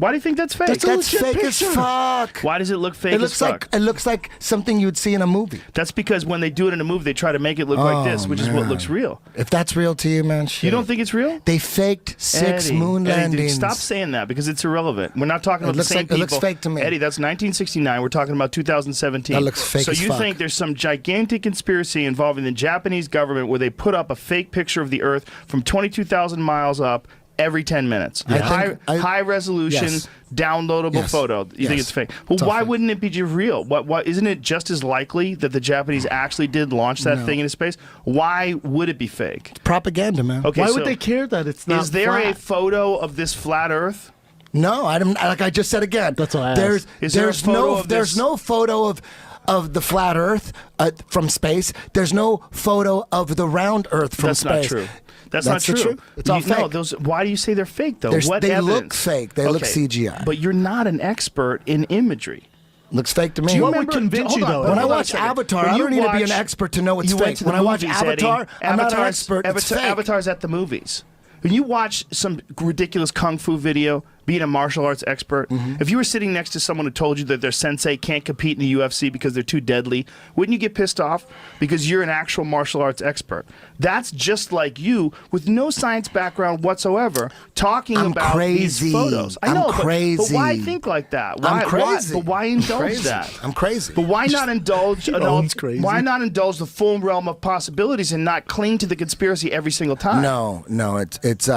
Why do you think that's fake? That's fake as fuck. Why does it look fake as fuck? It looks like something you'd see in a movie. That's because when they do it in a movie, they try to make it look like this, which is what looks real. If that's real to you, man, shit. You don't think it's real? They faked 6 Eddie, moon Eddie, landings. dude, stop saying that because it's irrelevant. We're not talking about the same people. It looks fake to me. Eddie, that's 1969. We're talking about 2017. That looks fake So as you fuck. think there's some gigantic conspiracy involving the Japanese government where they put up a fake picture of the Earth from 22,000 miles up every 10 minutes. High resolution, downloadable photo. You think it's fake? Well, why wouldn't it be just real? What isn't it just as likely that the Japanese actually did launch that thing into space? Why would it be fake? It's propaganda, man. Okay, Why so would they care that it's not Is there flat? a photo of this flat Earth? No, I don't. Like I just said again. That's all I asked. There's no photo of the flat Earth from space. There's no photo of the round Earth from space. That's not true. That's not true. True. It's all fake. No, why do you say they're fake, though? What they evidence? look fake. They look CGI. But you're not an expert in imagery. Looks fake to me. Do you What would remember- convince you, hold on, though? When I hold on a watch second. Avatar, When I you don't need to be an watch- expert to know it's you went fake. to the When I watch movies, Avatar, Eddie, I'm not an expert. It's fake. Avatar's at the movies. When you watch some ridiculous kung fu video, being a martial arts expert, if you were sitting next to someone who told you that their sensei can't compete in the UFC because they're too deadly, wouldn't you get pissed off? Because you're an actual martial arts expert. That's just like you, with no science background whatsoever, talking about crazy. these photos. I know, I'm crazy. But why think like that? I'm crazy. But why indulge that? I'm crazy. But why not indulge? owns crazy. Why not indulge the full realm of possibilities and not cling to the conspiracy every single time? No, it's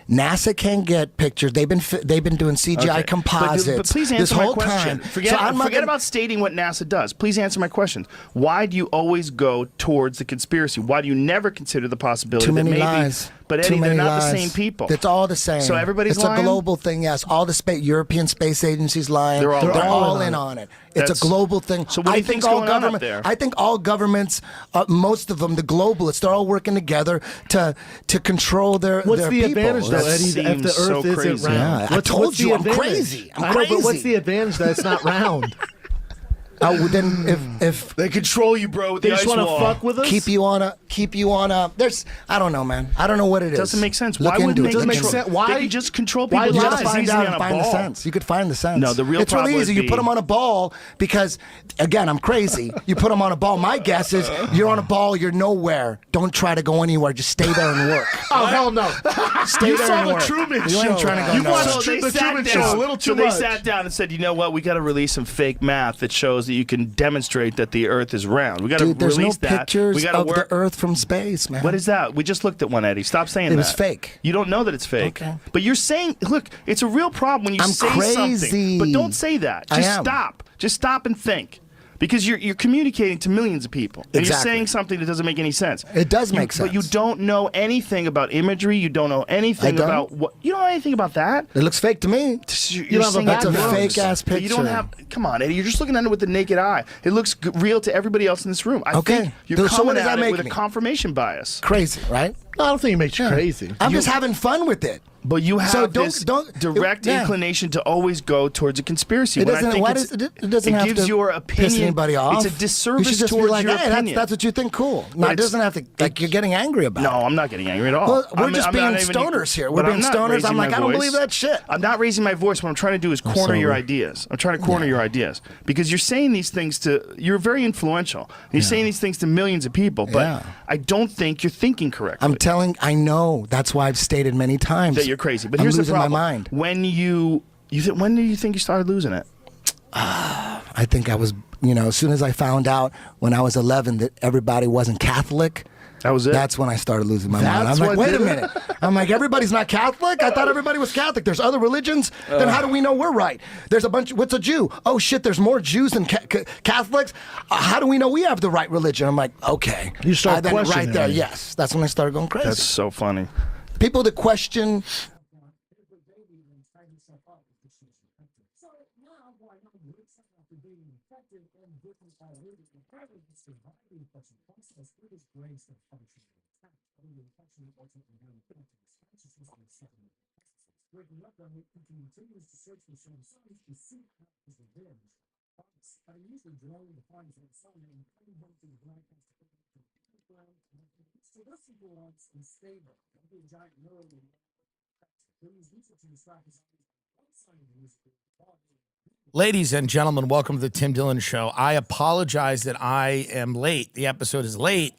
NASA can get pictures. They've been doing CGI composites But please answer this my whole question. time. Forget about stating what NASA does. Please answer my question. Why do you always go towards the conspiracy? Why do you never consider the possibility Too many that maybe? lies. But Too Eddie, they're many not lies. the same people. It's all the same. So everybody's it's lying? a global thing. Yes, all the European space agencies lying. They're all in on it. It's That's- a global thing. So what do you think's going on up there? I think all governments, most of them, the globalists, they're all working together to control their What's their the people. advantage, though, That Eddie, if seems the Earth so isn't crazy. round? Yeah, I told what's the you, I'm advantage? crazy. I'm I know, but crazy. what's the advantage that it's not round? Then if They control you, bro. With They the just ice want to wall. fuck with us? keep you on a there's I don't know, man. I don't know what it is. Doesn't make sense. Look Why wouldn't into they it. Look make into sense? it. Why- They could just control why people You just gotta as find easily out on and a find the ball. sense. You could find the sense. No, the real it's problem really easy. would You put be- them on a ball because, again, I'm crazy. You put them on a ball. My guess is you're on a ball. You're nowhere. Don't try to go anywhere. Just stay there and work. Oh, hell no. Stay You there saw and the work. Truman You ain't Show. trying to go You nowhere. watched So they the sat Truman down. Show a little too So they much. sat down and said, "You know what? We got to release some fake math that shows that you can demonstrate that the Earth is round. We got to Dude, there's no release that. pictures We got to of work." the Earth from space, man. What is that? We just looked at one, Eddie. Stop saying that. It was fake. You don't know that it's fake. Okay. But you're saying, look, it's a real problem when you I'm say crazy. something. But don't say that. I Just am. stop. Just stop and think. Because you're communicating to millions of people. And Exactly. you're saying something that doesn't make any sense. It does make But you sense. don't know anything about imagery. You don't know anything don't? about what. You don't know anything about that. It looks fake to me. You're don't have a saying That's a words. fake-ass But you don't picture. have. Come on, Eddie. You're just looking at it with the naked eye. It looks real to everybody else in this room. I Okay. think you're So what coming does that at it make with me? a confirmation bias. Crazy, right? I don't think it makes you crazy. I'm just having fun with it. But you have So this don't- direct yeah. inclination to always go towards a conspiracy. It when I doesn't. think Why it's- does it doesn't it have gives to your opinion. piss anybody off. It's a disservice You should just towards be like, your hey, opinion. that's what you think. Cool. No, it it's- doesn't have to. Like you're getting angry about. No, it. I'm not getting angry at all. Well, we're I'm- just I'm being not even- stoners here. We're but being I'm not stoners. raising I'm like, my I don't voice. believe that shit. I'm not raising my voice. What I'm trying to do is corner your ideas. I'm trying to corner your ideas because you're saying these things to. You're very influential. You're saying these things to millions of people, but Yeah. I don't think you're thinking correctly. I'm telling. I know. That's why I've stated many times that you're crazy. But I'm here's the losing problem. my mind. When when do you think you started losing it? I think I was. As soon as I found out when I was 11 that everybody wasn't Catholic. That was it. That's when I started losing my mind. I'm That's like, what wait a did it? minute. I'm like, everybody's not Catholic? I thought everybody was Catholic. There's other religions. Then how do we know we're right? There's a bunch. What's a Jew? Oh, shit, there's more Jews than Catholics. How do we know we have the right religion? I'm like, okay. You start then questioning right there, it. yes. That's when I started going crazy. That's so funny. People that question. Ladies and gentlemen, welcome to the Tim Dillon Show. I apologize that I am late. The episode is late.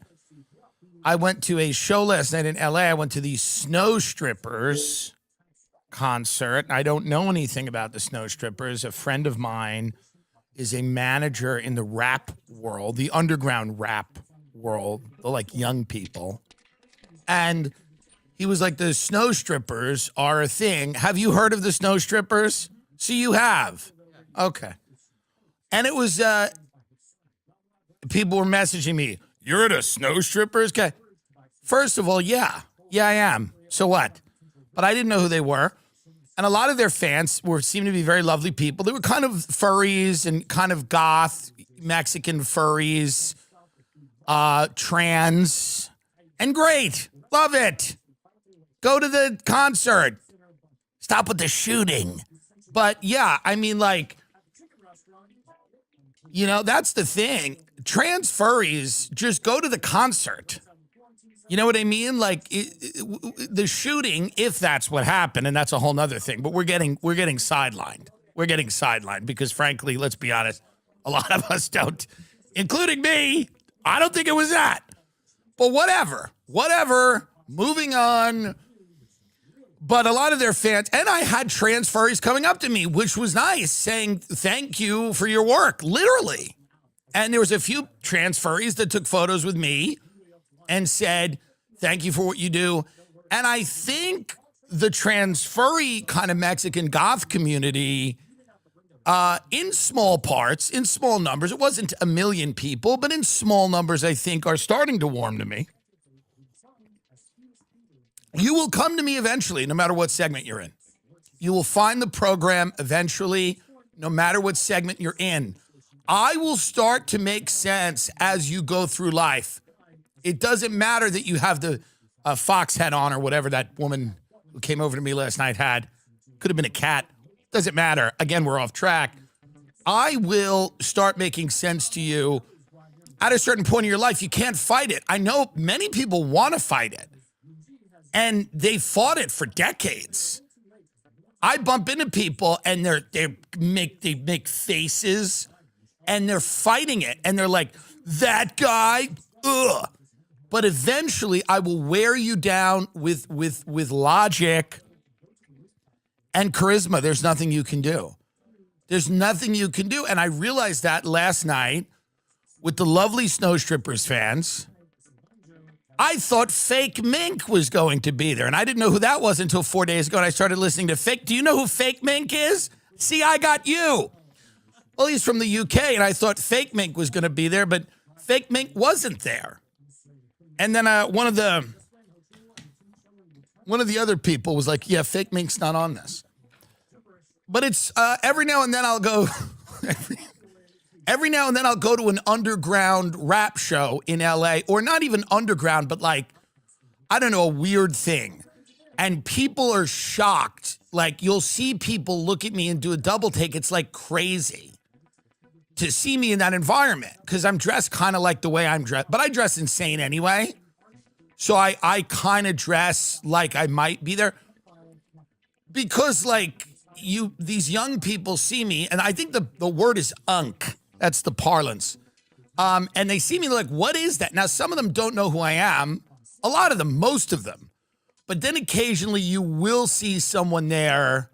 I went to a show last night in LA. I went to the Snow Strippers concert. I don't know anything about the Snow Strippers. A friend of mine is a manager in the rap world, the underground rap world, the like young people. And he was like, the Snow Strippers are a thing. Have you heard of the Snow Strippers? So you have. Okay. And it was, people were messaging me, you're at a Snow Strippers? Okay. First of all, yeah, I am. So what? But I didn't know who they were. And a lot of their fans seemed to be very lovely people. They were kind of furries and kind of goth, Mexican furries, trans, and great. Love it. Go to the concert. Stop with the shooting. But yeah, I mean, like, you know, that's the thing. Trans furries just go to the concert. You know what I mean? Like the shooting, if that's what happened, and that's a whole nother thing. But we're getting sidelined. We're getting sidelined because, frankly, let's be honest, a lot of us don't, including me. I don't think it was that. But whatever. Moving on. But a lot of their fans, and I had trans furries coming up to me, which was nice, saying thank you for your work, literally. And there was a few trans furries that took photos with me and said, thank you for what you do. And I think the trans furry kind of Mexican goth community, in small parts, in small numbers, it wasn't a million people, but in small numbers, I think, are starting to warm to me. You will come to me eventually, no matter what segment you're in. You will find the program eventually, no matter what segment you're in. I will start to make sense as you go through life. It doesn't matter that you have the fox head on or whatever that woman who came over to me last night had. Could have been a cat. Doesn't matter. Again, we're off track. I will start making sense to you at a certain point in your life. You can't fight it. I know many people want to fight it. And they fought it for decades. I bump into people and they make faces and they're fighting it. And they're like, that guy, ugh. But eventually I will wear you down with logic and charisma. There's nothing you can do. There's nothing you can do. And I realized that last night with the lovely Snow Strippers fans. I thought Fake Mink was going to be there, and I didn't know who that was until 4 days ago, and I started listening to Fake. Do you know who Fake Mink is? See, I got you. Well, he's from the UK, and I thought Fake Mink was going to be there, but Fake Mink wasn't there. And then one of the other people was like, yeah, Fake Mink's not on this. But it's every now and then I'll go... Every now and then I'll go to an underground rap show in LA, or not even underground, but like, I don't know, a weird thing. And people are shocked. Like, you'll see people look at me and do a double take. It's like crazy to see me in that environment because I'm dressed kind of like the way I'm dressed, but I dress insane anyway. So I kind of dress like I might be there because like these young people see me, and I think the word is unk. That's the parlance. And they see me like, what is that? Now, some of them don't know who I am. A lot of them, most of them. But then occasionally you will see someone there.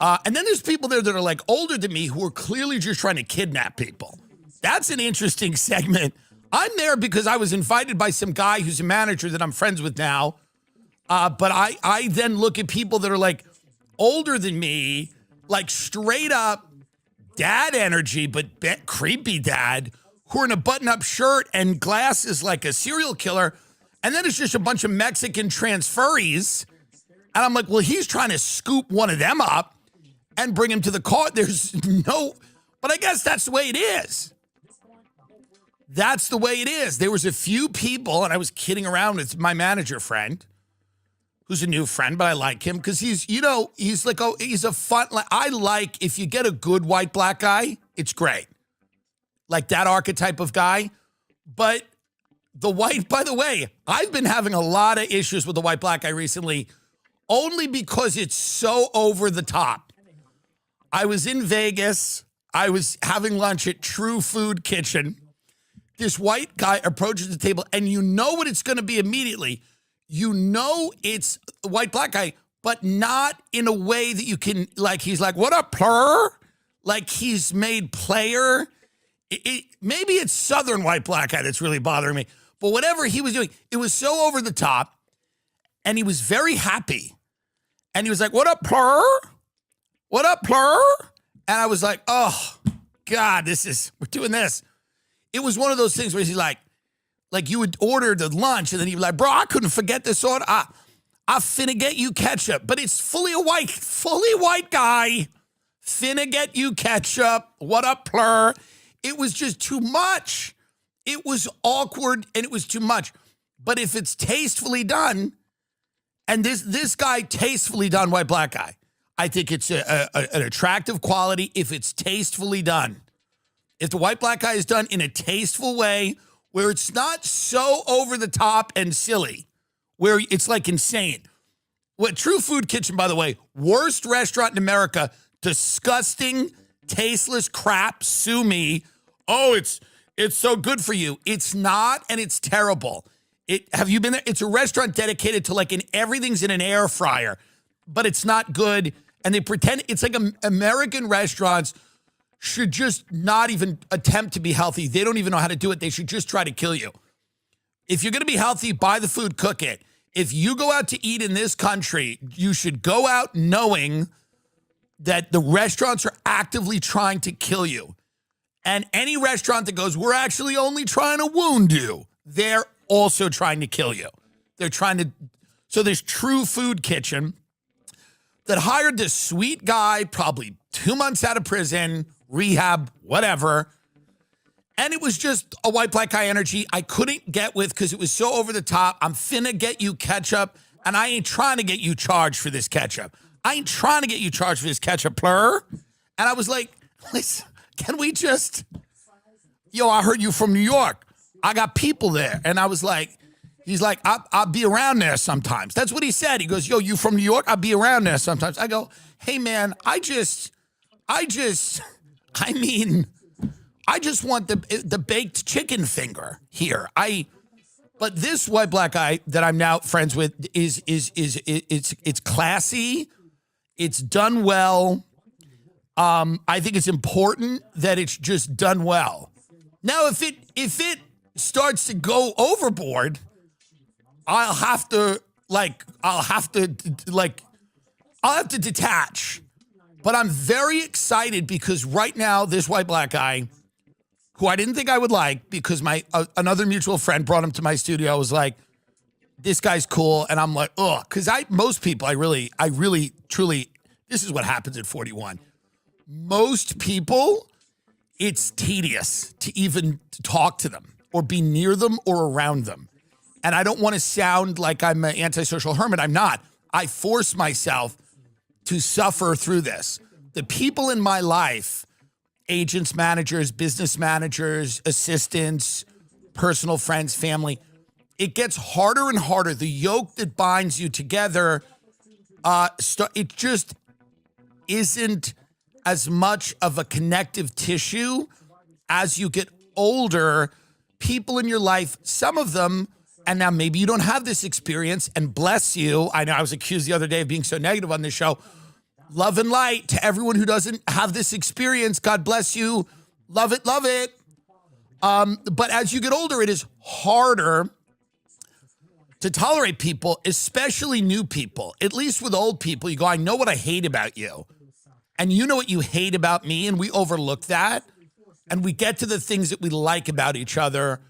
And then there's people there that are like older than me who are clearly just trying to kidnap people. That's an interesting segment. I'm there because I was invited by some guy who's a manager that I'm friends with now. But I then look at people that are like older than me, like straight up dad energy, but creepy dad, who are in a button-up shirt and glasses like a serial killer. And then it's just a bunch of Mexican trans furries. And I'm like, well, he's trying to scoop one of them up and bring him to the car. There's no, but I guess that's the way it is. That's the way it is. There was a few people, and I was kidding around with my manager friend, who's a new friend, but I like him because he's like, oh, he's a fun, like, I like, if you get a good white black guy, it's great. Like that archetype of guy. But the white, by the way, I've been having a lot of issues with the white black guy recently. only because it's so over the top. I was in Vegas. I was having lunch at True Food Kitchen. This white guy approaches the table, and you know what it's going to be immediately. You know it's a white black guy, but not in a way that you can, like, he's like, what up, plur? Like he's made player. Maybe it's Southern white black guy that's really bothering me. But whatever he was doing, it was so over the top. And he was very happy. And he was like, what up, plur? What up, plur? And I was like, oh, God, we're doing this. It was one of those things where he's like you would order the lunch and then he'd be like, bro, I couldn't forget this order. I finna get you ketchup. But it's fully white guy. Finna get you ketchup. What up, plur? It was just too much. It was awkward and it was too much. But if it's tastefully done, and this guy tastefully done, white black guy, I think it's an attractive quality if it's tastefully done. If the white black guy is done in a tasteful way where it's not so over the top and silly, where it's like insane. What True Food Kitchen, by the way, worst restaurant in America, disgusting, tasteless crap, sue me. Oh, it's so good for you. It's not, and it's terrible. Have you been there? It's a restaurant dedicated to everything's in an air fryer, but it's not good. And they pretend it's like American restaurants should just not even attempt to be healthy. They don't even know how to do it. They should just try to kill you. If you're going to be healthy, buy the food, cook it. If you go out to eat in this country, you should go out knowing that the restaurants are actively trying to kill you. And any restaurant that goes, we're actually only trying to wound you, they're also trying to kill you. They're trying to. So there's True Food Kitchen that hired this sweet guy, probably 2 months out of prison, rehab, whatever. And it was just a white black guy energy I couldn't get with because it was so over the top. I'm finna get you ketchup, and I ain't trying to get you charged for this ketchup. I ain't trying to get you charged for this ketchup, plur. And I was like, listen, can we just, I heard you from New York. I got people there. And I was like, he's like, I'll be around there sometimes. That's what he said. He goes, yo, you from New York? I'll be around there sometimes. I go, hey man, I just want the baked chicken finger here. But this white black guy that I'm now friends with it's classy. It's done well. I think it's important that it's just done well. Now, if it starts to go overboard, I'll have to detach. But I'm very excited because right now, this white black guy, who I didn't think I would like, because my another mutual friend brought him to my studio, I was like, this guy's cool. And I'm like, ugh, because most people, I really, truly, this is what happens at 41. Most people, it's tedious to even talk to them or be near them or around them. And I don't want to sound like I'm an antisocial hermit. I'm not. I force myself to suffer through this. The people in my life, agents, managers, business managers, assistants, personal friends, family, it gets harder and harder. The yoke that binds you together, it just isn't as much of a connective tissue as you get older. People in your life, some of them, and now maybe you don't have this experience, and bless you. I know I was accused the other day of being so negative on this show. Love and light to everyone who doesn't have this experience. God bless you. Love it, love it. But as you get older, it is harder to tolerate people, especially new people. At least with old people, you go, I know what I hate about you. And you know what you hate about me, and we overlook that. And we get to the things that we like about each other.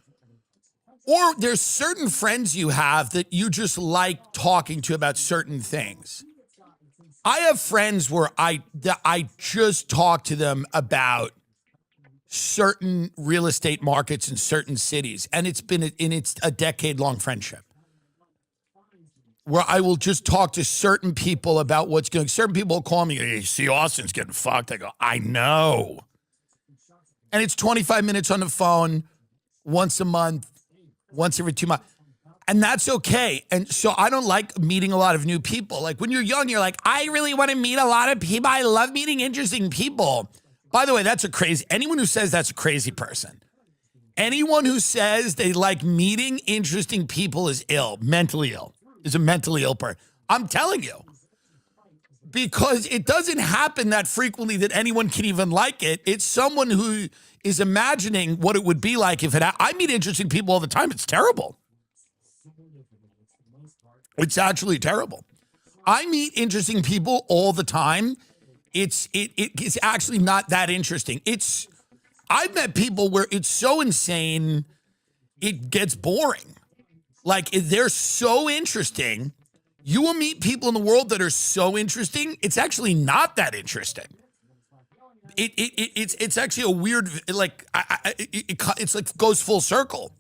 Or there's certain friends you have that you just like talking to about certain things. I have friends where I just talk to them about certain real estate markets in certain cities. And it's a decade-long friendship where I will just talk to certain people about what's going on. Certain people will call me, hey, see, Austin's getting fucked. I go, I know. And it's 25 minutes on the phone once a month, once every 2 months. And that's okay. And so I don't like meeting a lot of new people. Like when you're young, you're like, I really want to meet a lot of people. I love meeting interesting people. By the way, anyone who says that's a crazy person. Anyone who says they like meeting interesting people is mentally ill, is a mentally ill person. I'm telling you. Because it doesn't happen that frequently that anyone can even like it. It's someone who is imagining what it would be like if I meet interesting people all the time. It's terrible. It's actually terrible. I meet interesting people all the time. It's actually not that interesting. I've met people where it's so insane, it gets boring. Like they're so interesting. You will meet people in the world that are so interesting. It's actually not that interesting. It's actually a weird, like, it's like goes full circle.